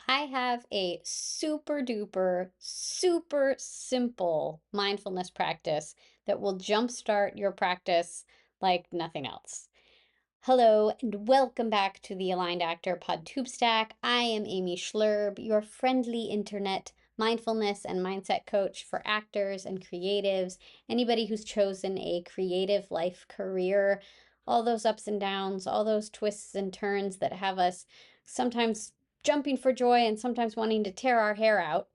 I have a super duper, super simple mindfulness practice that will jumpstart your practice like nothing else. Hello, and welcome back to the Aligned Actor PodTube Stack. I am Amy Schlurb, your friendly internet mindfulness and mindset coach for actors and creatives, anybody who's chosen a creative life career, all those ups and downs, all those twists and turns that have us sometimes jumping for joy and sometimes wanting to tear our hair out.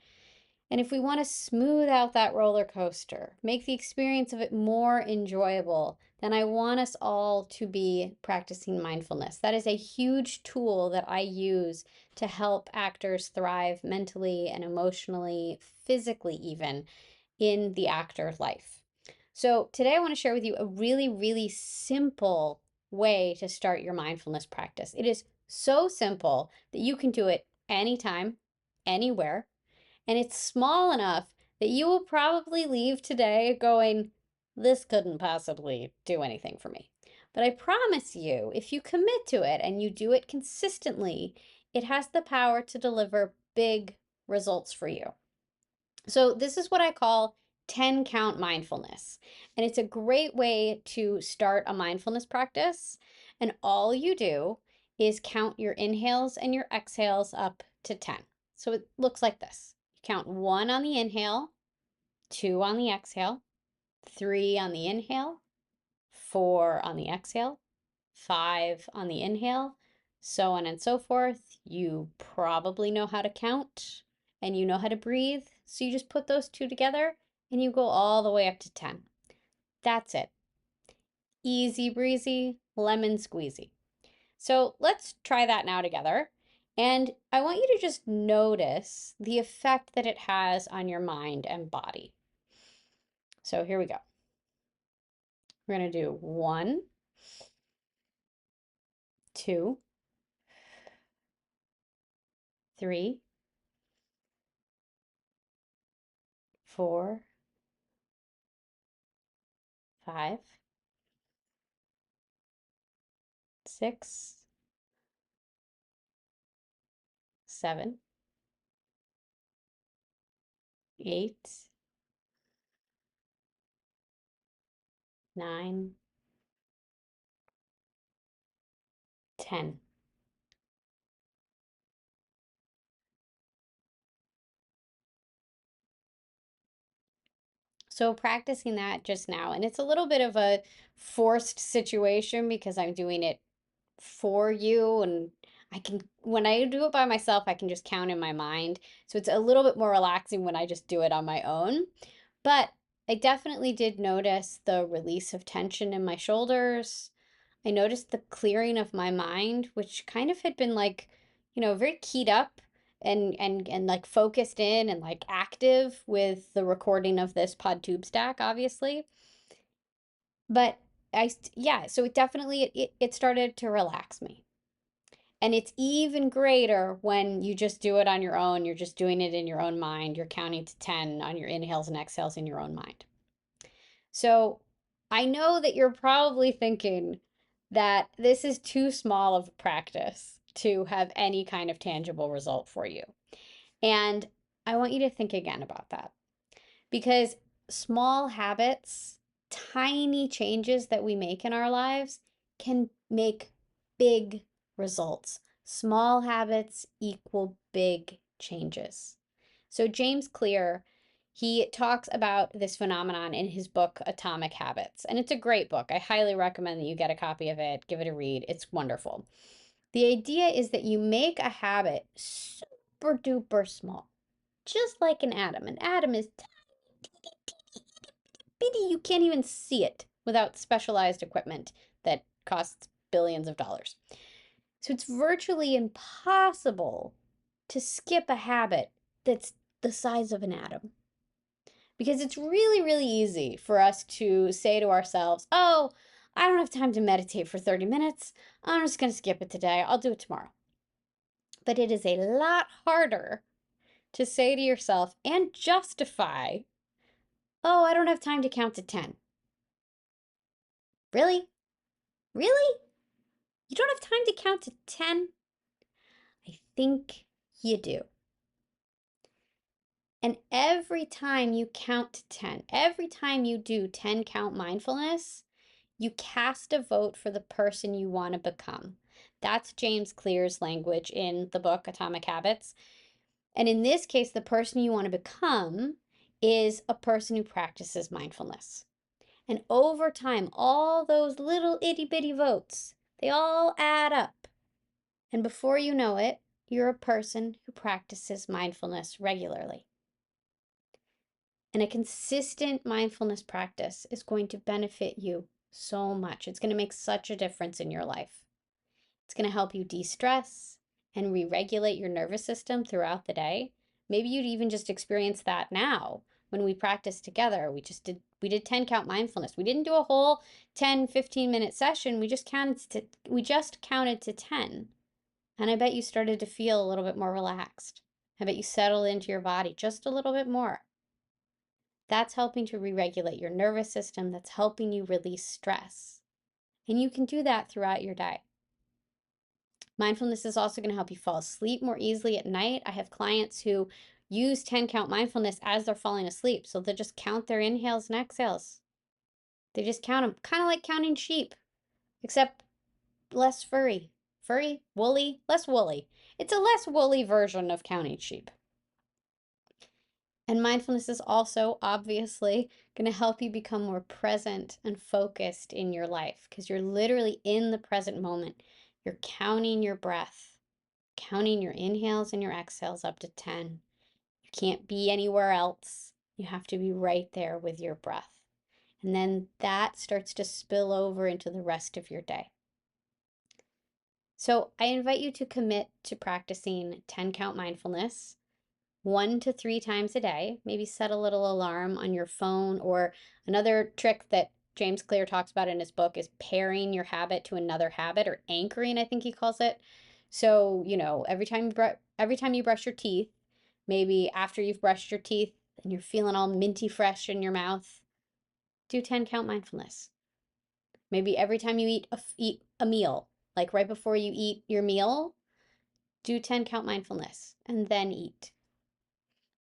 And if we want to smooth out that roller coaster, make the experience of it more enjoyable, then I want us all to be practicing mindfulness. That is a huge tool that I use to help actors thrive mentally and emotionally, physically, even in the actor life. So, today I want to share with you a really, really simple way to start your mindfulness practice. It is so simple that you can do it anytime, anywhere, and it's small enough that you will probably leave today going, this couldn't possibly do anything for me. But I promise you, if you commit to it and you do it consistently, it has the power to deliver big results for you. So this is what I call 10 count mindfulness. And it's a great way to start a mindfulness practice. And all you do is count your inhales and your exhales up to 10. So it looks like this. You count 1 on the inhale, 2 on the exhale, 3 on the inhale, 4 on the exhale, 5 on the inhale, so on and so forth. You probably know how to count and you know how to breathe. So you just put those two together and you go all the way up to 10. That's it. Easy breezy, lemon squeezy. So let's try that now together. And I want you to just notice the effect that it has on your mind and body. So here we go. We're going to do 1, 2, 3, 4, 5, 6, 7, 8, 9, 10. So practicing that just now, and it's a little bit of a forced situation because I'm doing it for you, and I can, when I do it by myself, I can just count in my mind. So it's a little bit more relaxing when I just do it on my own. But I definitely did notice the release of tension in my shoulders. I noticed the clearing of my mind, which kind of had been like, very keyed up and like focused in and like active with the recording of this PodTube stack, obviously. But yeah, so it definitely it started to relax me. And it's even greater when you just do it on your own. You're just doing it in your own mind. You're counting to 10 on your inhales and exhales in your own mind. So I know that you're probably thinking that this is too small of a practice to have any kind of tangible result for you. And I want you to think again about that because small habits, tiny changes that we make in our lives can make big results. Small habits equal big changes. So James Clear, he talks about this phenomenon in his book Atomic Habits, and it's a great book. I highly recommend that you get a copy of it, give it a read. It's wonderful. The idea is that you make a habit super duper small, just like an atom. An atom is bitty, you can't even see it without specialized equipment that costs billions of dollars. So it's virtually impossible to skip a habit that's the size of an atom. Because it's really, really easy for us to say to ourselves, oh, I don't have time to meditate for 30 minutes. I'm just going to skip it today. I'll do it tomorrow. But it is a lot harder to say to yourself and justify, oh, I don't have time to count to 10. Really? Really? You don't have time to count to 10? I think You do. And every time you count to 10, every time you do 10 count mindfulness, you cast a vote for the person you want to become. That's James Clear's language in the book Atomic Habits. And in this case, the person you want to become is a person who practices mindfulness. And over time, all those little itty bitty votes, they all add up. And before you know it, you're a person who practices mindfulness regularly. And a consistent mindfulness practice is going to benefit you so much. It's going to make such a difference in your life. It's going to help you de-stress and re-regulate your nervous system throughout the day. Maybe you'd even just experience that now when we practice together. We did 10 count mindfulness. We didn't do a whole 10-15 minute session. We just counted to 10. And I bet you started to feel a little bit more relaxed. I bet you settled into your body just a little bit more. That's helping to re-regulate your nervous system. That's helping you release stress. And you can do that throughout your day. Mindfulness is also going to help you fall asleep more easily at night. I have clients who use 10 count mindfulness as they're falling asleep. So they'll just count their inhales and exhales. They just count them, kind of like counting sheep, except less furry. Furry, woolly, less woolly. It's a less woolly version of counting sheep. And mindfulness is also obviously going to help you become more present and focused in your life because you're literally in the present moment. You're counting your breath, counting your inhales and your exhales up to 10. You can't be anywhere else. You have to be right there with your breath. And then that starts to spill over into the rest of your day. So I invite you to commit to practicing 10 count mindfulness 1 to 3 times a day. Maybe set a little alarm on your phone, or another trick that James Clear talks about in his book is pairing your habit to another habit, or anchoring, I think he calls it. So, every time you brush your teeth, maybe after you've brushed your teeth and you're feeling all minty fresh in your mouth, do 10 count mindfulness. Maybe every time you eat a meal, like right before you eat your meal, do 10 count mindfulness and then eat.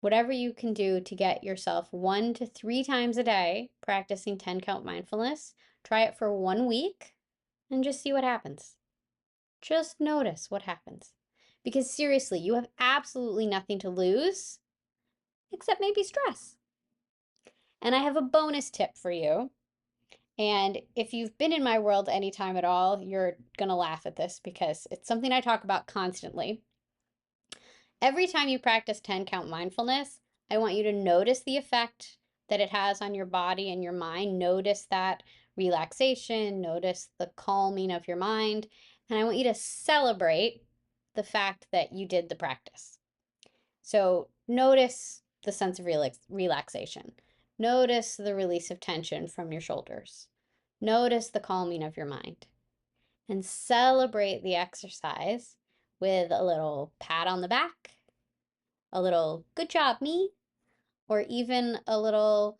Whatever you can do to get yourself 1 to 3 times a day practicing 10 count mindfulness, try it for 1 week and just see what happens. Just notice what happens. Because seriously, you have absolutely nothing to lose except maybe stress. And I have a bonus tip for you. And if you've been in my world any time at all, you're going to laugh at this because it's something I talk about constantly. Every time you practice 10 count mindfulness, I want you to notice the effect that it has on your body and your mind. Notice that relaxation, notice the calming of your mind, and I want you to celebrate the fact that you did the practice. So notice the sense of relaxation. Notice the release of tension from your shoulders. Notice the calming of your mind. And celebrate the exercise with a little pat on the back, a little good job, me, or even a little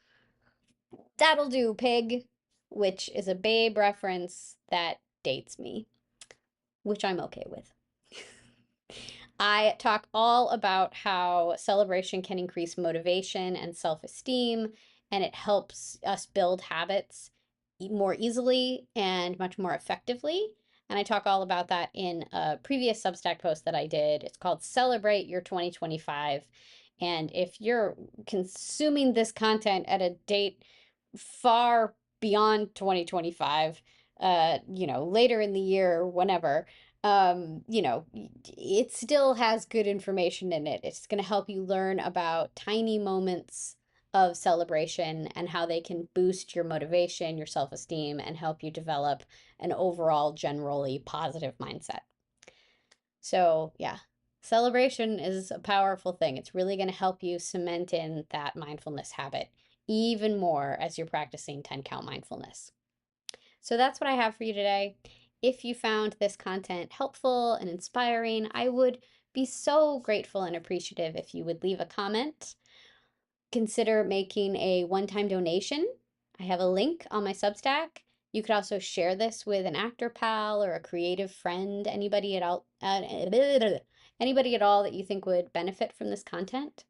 that'll do, pig, which is a Babe reference that dates me, which I'm okay with. I talk all about how celebration can increase motivation and self-esteem, and it helps us build habits more easily and much more effectively. And I talk all about that in a previous Substack post that I did. It's called Celebrate Your 2025. And if you're consuming this content at a date far beyond 2025, later in the year or whenever, it still has good information in it. It's going to help you learn about tiny moments of celebration and how they can boost your motivation, your self-esteem, and help you develop an overall generally positive mindset. So, yeah, celebration is a powerful thing. It's really going to help you cement in that mindfulness habit even more as you're practicing 10 count mindfulness. So that's what I have for you today. If you found this content helpful and inspiring, I would be so grateful and appreciative if you would leave a comment. Consider making a one-time donation. I have a link on my Substack. You could also share this with an actor pal or a creative friend, Anybody at all that you think would benefit from this content.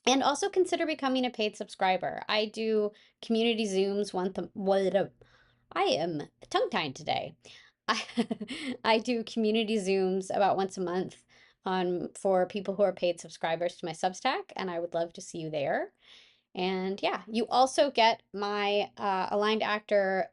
And also consider becoming a paid subscriber. I do community Zooms once a I am tongue-tied today. I, I do community Zooms about once a month for people who are paid subscribers to my Substack, and I would love to see you there. And yeah, you also get my Aligned Actor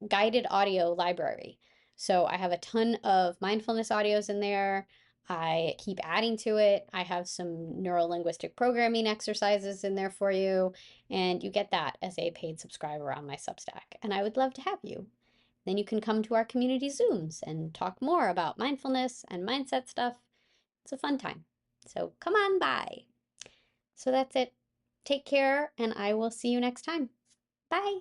guided audio library. So I have a ton of mindfulness audios in there. I keep adding to it. I have some neuro-linguistic programming exercises in there for you, and you get that as a paid subscriber on my Substack. And I would love to have you. Then you can come to our community Zooms and talk more about mindfulness and mindset stuff. It's a fun time. So come on by. So that's it. Take care, and I will see you next time. Bye.